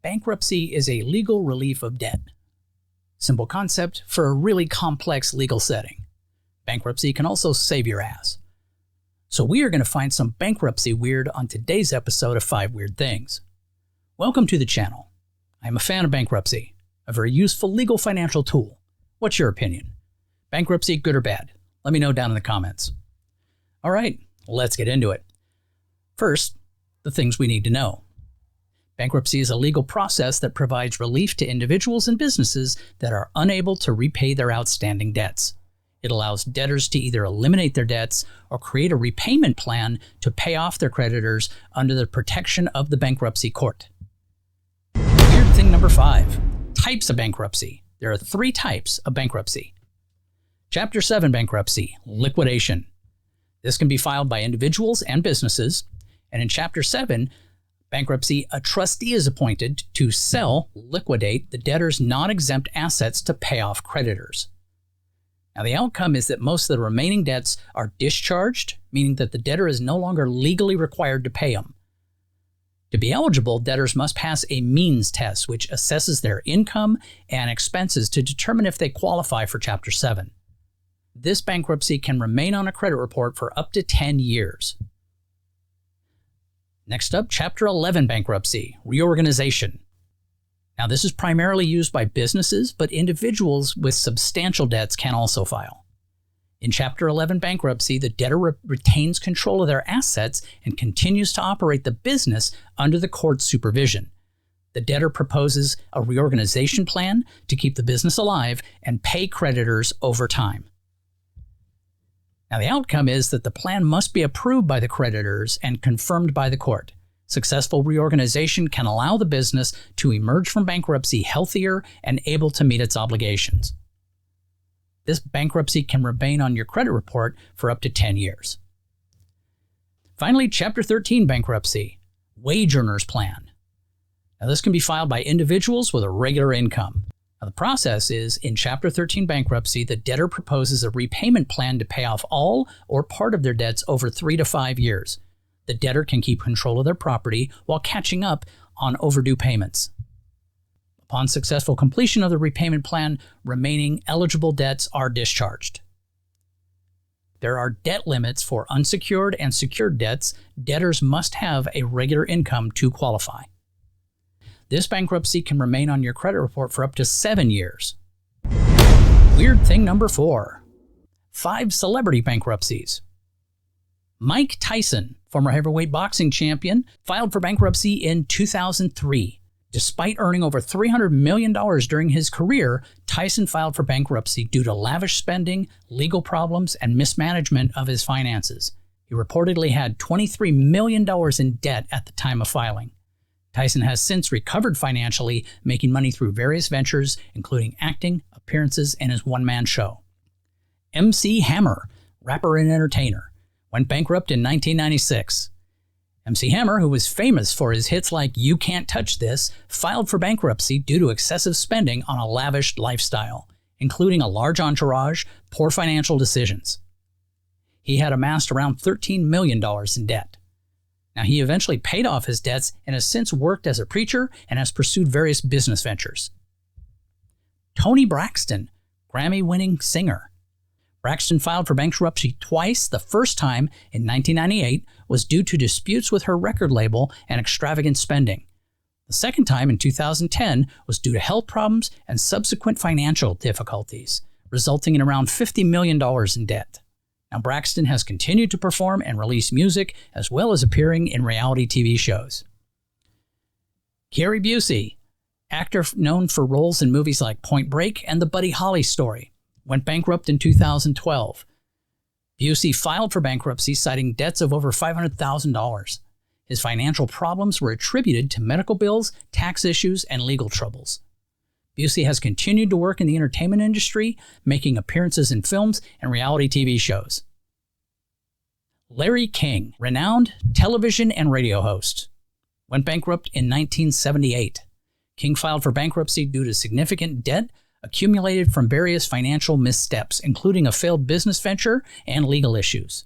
Bankruptcy is a legal relief of debt. Simple concept for a really complex legal setting. Bankruptcy can also save your ass. So we are going to find some bankruptcy weird on today's episode of 5 Weird Things. Welcome to the channel. I am a fan of bankruptcy, a very useful legal financial tool. What's your opinion? Bankruptcy, good or bad? Let me know down in the comments. All right, let's get into it. First, the things we need to know. Bankruptcy is a legal process that provides relief to individuals and businesses that are unable to repay their outstanding debts. It allows debtors to either eliminate their debts or create a repayment plan to pay off their creditors under the protection of the bankruptcy court. Weird thing number 5, types of bankruptcy. There are 3 types of bankruptcy. Chapter 7 bankruptcy, liquidation. This can be filed by individuals and businesses, and in Chapter 7, bankruptcy, a trustee is appointed to liquidate the debtor's non-exempt assets to pay off creditors. Now, the outcome is that most of the remaining debts are discharged, meaning that the debtor is no longer legally required to pay them. To be eligible, debtors must pass a means test, which assesses their income and expenses to determine if they qualify for Chapter 7. This bankruptcy can remain on a credit report for up to 10 years. Next up, Chapter 11 bankruptcy, reorganization. Now, this is primarily used by businesses, but individuals with substantial debts can also file. In Chapter 11 bankruptcy, the debtor retains control of their assets and continues to operate the business under the court's supervision. The debtor proposes a reorganization plan to keep the business alive and pay creditors over time. Now, the outcome is that the plan must be approved by the creditors and confirmed by the court. Successful reorganization can allow the business to emerge from bankruptcy healthier and able to meet its obligations. This bankruptcy can remain on your credit report for up to 10 years. Finally, Chapter 13 bankruptcy, wage earners plan. Now, this can be filed by individuals with a regular income. Now, the process is, in Chapter 13 bankruptcy, the debtor proposes a repayment plan to pay off all or part of their debts over 3 to 5 years. The debtor can keep control of their property while catching up on overdue payments. Upon successful completion of the repayment plan, remaining eligible debts are discharged. There are debt limits for unsecured and secured debts. Debtors must have a regular income to qualify. This bankruptcy can remain on your credit report for up to 7 years. Weird thing number 4, 5 celebrity bankruptcies. Mike Tyson, former heavyweight boxing champion, filed for bankruptcy in 2003. Despite earning over $300 million during his career, Tyson filed for bankruptcy due to lavish spending, legal problems, and mismanagement of his finances. He reportedly had $23 million in debt at the time of filing. Tyson has since recovered financially, making money through various ventures, including acting, appearances, and his one-man show. MC Hammer, rapper and entertainer, went bankrupt in 1996. MC Hammer, who was famous for his hits like You Can't Touch This, filed for bankruptcy due to excessive spending on a lavish lifestyle, including a large entourage, poor financial decisions. He had amassed around $13 million in debt. Now, he eventually paid off his debts and has since worked as a preacher and has pursued various business ventures. Toni Braxton, Grammy-winning singer. Braxton filed for bankruptcy twice. The first time, in 1998, was due to disputes with her record label and extravagant spending. The second time, in 2010, was due to health problems and subsequent financial difficulties, resulting in around $50 million in debt. Now, Braxton has continued to perform and release music, as well as appearing in reality TV shows. Gary Busey, actor known for roles in movies like Point Break and The Buddy Holly Story, went bankrupt in 2012. Busey filed for bankruptcy, citing debts of over $500,000. His financial problems were attributed to medical bills, tax issues, and legal troubles. Busey has continued to work in the entertainment industry, making appearances in films and reality TV shows. Larry King, renowned television and radio host, went bankrupt in 1978. King filed for bankruptcy due to significant debt accumulated from various financial missteps, including a failed business venture and legal issues.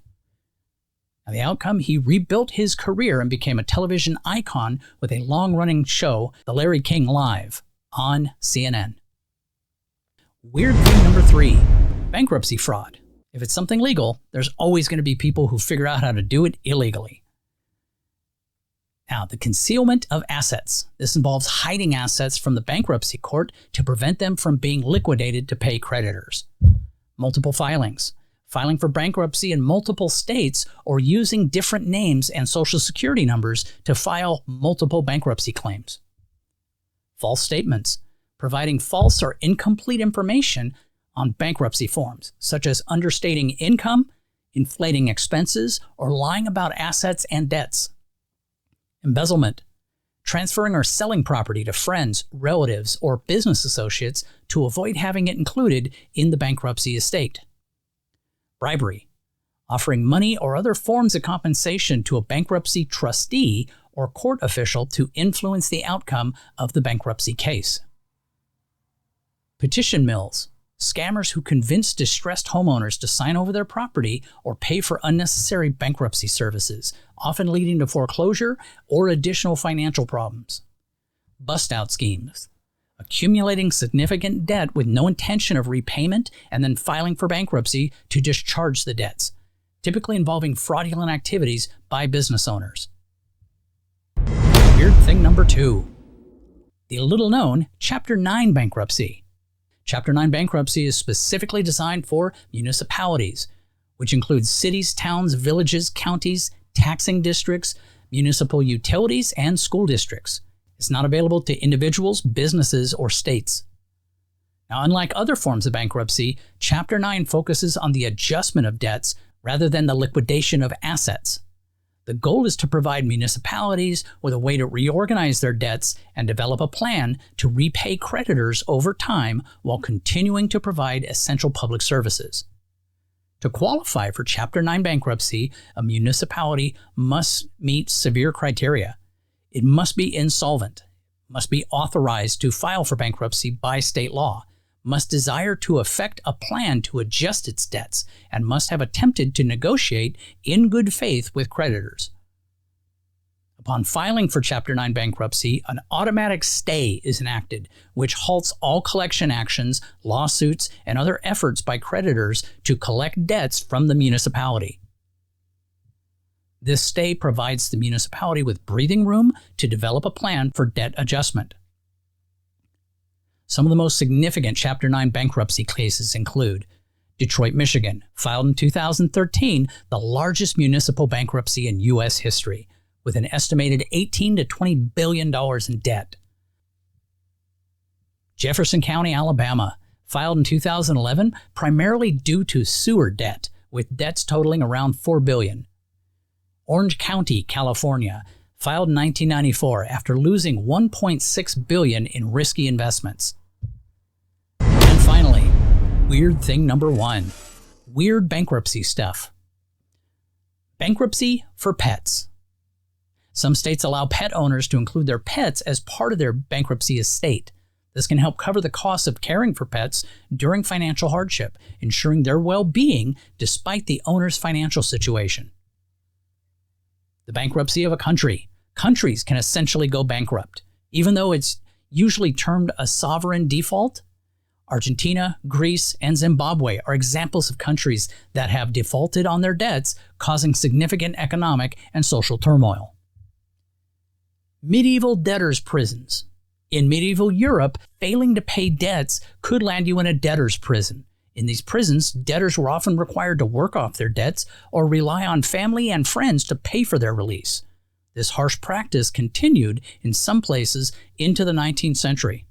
Now, the outcome, he rebuilt his career and became a television icon with a long-running show, The Larry King Live, on CNN. Weird thing number 3, bankruptcy fraud. If it's something legal, there's always going to be people who figure out how to do it illegally. Now, the concealment of assets. This involves hiding assets from the bankruptcy court to prevent them from being liquidated to pay creditors. Multiple filings. Filing for bankruptcy in multiple states or using different names and social security numbers to file multiple bankruptcy claims. False statements. Providing false or incomplete information on bankruptcy forms, such as understating income, inflating expenses, or lying about assets and debts. Embezzlement. Transferring or selling property to friends, relatives, or business associates to avoid having it included in the bankruptcy estate. Bribery. Offering money or other forms of compensation to a bankruptcy trustee or court official to influence the outcome of the bankruptcy case. Petition mills. Scammers who convince distressed homeowners to sign over their property or pay for unnecessary bankruptcy services, often leading to foreclosure or additional financial problems. Bust-out schemes. Accumulating significant debt with no intention of repayment and then filing for bankruptcy to discharge the debts, typically involving fraudulent activities by business owners. Weird thing number 2. The little-known Chapter 9 bankruptcy. Chapter 9 bankruptcy is specifically designed for municipalities, which includes cities, towns, villages, counties, taxing districts, municipal utilities, and school districts. It's not available to individuals, businesses, or states. Now, unlike other forms of bankruptcy, Chapter 9 focuses on the adjustment of debts rather than the liquidation of assets. The goal is to provide municipalities with a way to reorganize their debts and develop a plan to repay creditors over time while continuing to provide essential public services. To qualify for Chapter 9 bankruptcy, a municipality must meet severe criteria. It must be insolvent, must be authorized to file for bankruptcy by state law, must desire to effect a plan to adjust its debts, and must have attempted to negotiate in good faith with creditors. Upon filing for Chapter 9 bankruptcy, an automatic stay is enacted, which halts all collection actions, lawsuits, and other efforts by creditors to collect debts from the municipality. This stay provides the municipality with breathing room to develop a plan for debt adjustment. Some of the most significant Chapter 9 bankruptcy cases include Detroit, Michigan, filed in 2013, the largest municipal bankruptcy in U.S. history, with an estimated $18 to $20 billion in debt. Jefferson County, Alabama, filed in 2011, primarily due to sewer debt, with debts totaling around $4 billion. Orange County, California, filed in 1994 after losing $1.6 billion in risky investments. And finally, weird thing number 1, weird bankruptcy stuff. Bankruptcy for pets. Some states allow pet owners to include their pets as part of their bankruptcy estate. This can help cover the costs of caring for pets during financial hardship, ensuring their well-being despite the owner's financial situation. The bankruptcy of a country. Countries can essentially go bankrupt, even though it's usually termed a sovereign default. Argentina, Greece, and Zimbabwe are examples of countries that have defaulted on their debts, causing significant economic and social turmoil. Medieval debtors' prisons. In medieval Europe, failing to pay debts could land you in a debtor's prison. In these prisons, debtors were often required to work off their debts or rely on family and friends to pay for their release. This harsh practice continued in some places into the 19th century.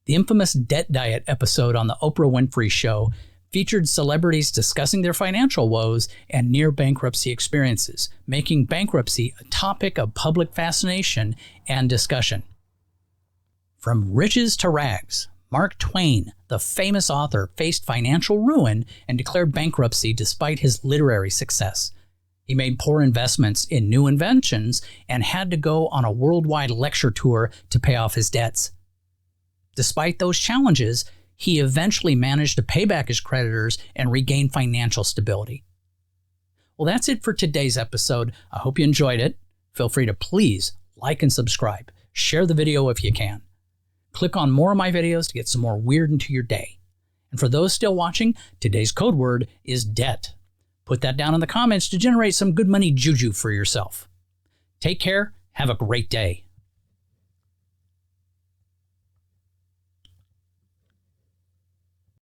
The infamous Debt Diet episode on the Oprah Winfrey Show featured celebrities discussing their financial woes and near-bankruptcy experiences, making bankruptcy a topic of public fascination and discussion. From riches to rags, Mark Twain, the famous author, faced financial ruin and declared bankruptcy despite his literary success. He made poor investments in new inventions and had to go on a worldwide lecture tour to pay off his debts. Despite those challenges, he eventually managed to pay back his creditors and regain financial stability. Well, that's it for today's episode. I hope you enjoyed it. Feel free to please like and subscribe. Share the video if you can. Click on more of my videos to get some more weird into your day. And for those still watching, today's code word is debt. Put that down in the comments to generate some good money juju for yourself. Take care. Have a great day.